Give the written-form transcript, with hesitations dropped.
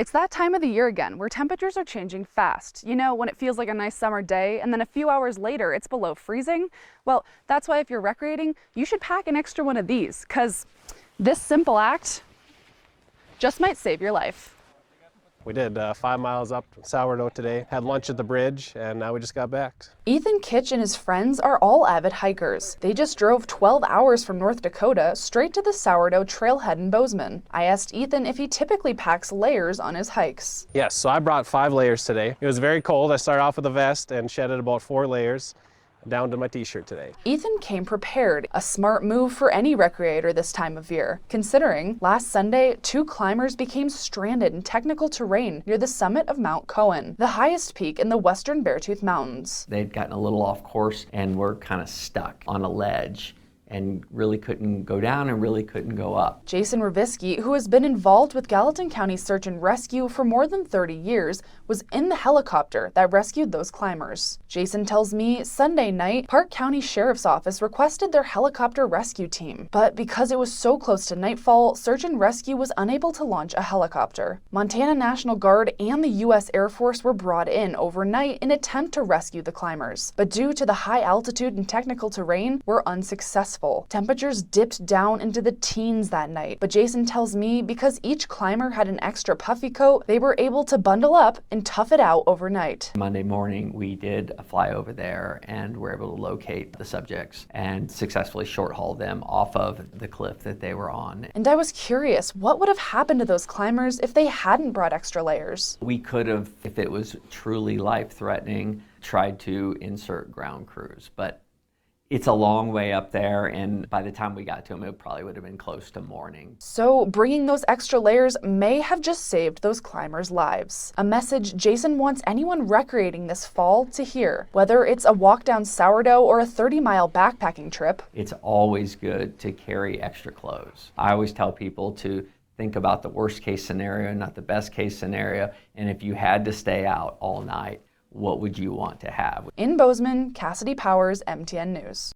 It's that time of the year again where temperatures are changing fast. You know, when it feels like a nice summer day and then a few hours later it's below freezing? Well, that's why if you're recreating, you should pack an extra one of these, because this simple act just might save your life. We did 5 miles up Sourdough today, had lunch at the bridge, and now we just got back. Ethan Kitch and his friends are all avid hikers. They just drove 12 hours from North Dakota straight to the Sourdough trailhead in Bozeman. I asked Ethan if he typically packs layers on his hikes. Yes, so I brought 5 layers today. It was very cold. I started off with a vest and shedded about 4 layers down to my t-shirt today. Ethan came prepared, a smart move for any recreator this time of year, considering last Sunday, 2 climbers became stranded in technical terrain near the summit of Mount Cohen, the highest peak in the western Beartooth Mountains. They'd gotten a little off course and were kind of stuck on a ledge and really couldn't go down and really couldn't go up. Jason Ravisky, who has been involved with Gallatin County Search and Rescue for more than 30 years, was in the helicopter that rescued those climbers. Jason tells me Sunday night, Park County Sheriff's Office requested their helicopter rescue team, but because it was so close to nightfall, Search and Rescue was unable to launch a helicopter. Montana National Guard and the U.S. Air Force were brought in overnight in an attempt to rescue the climbers, but due to the high altitude and technical terrain, were unsuccessful. Temperatures dipped down into the teens that night, but Jason tells me because each climber had an extra puffy coat, they were able to bundle up and tough it out overnight. Monday morning, we did a fly over there and were able to locate the subjects and successfully short haul them off of the cliff that they were on. And I was curious, what would have happened to those climbers if they hadn't brought extra layers? We could have, if it was truly life-threatening, tried to insert ground crews, but it's a long way up there, and by the time we got to them, it probably would have been close to morning. So bringing those extra layers may have just saved those climbers' lives. A message Jason wants anyone recreating this fall to hear, whether it's a walk down Sourdough or a 30-mile backpacking trip. It's always good to carry extra clothes. I always tell people to think about the worst case scenario, not the best case scenario, and if you had to stay out all night, what would you want to have? In Bozeman, Cassidy Powers, MTN News.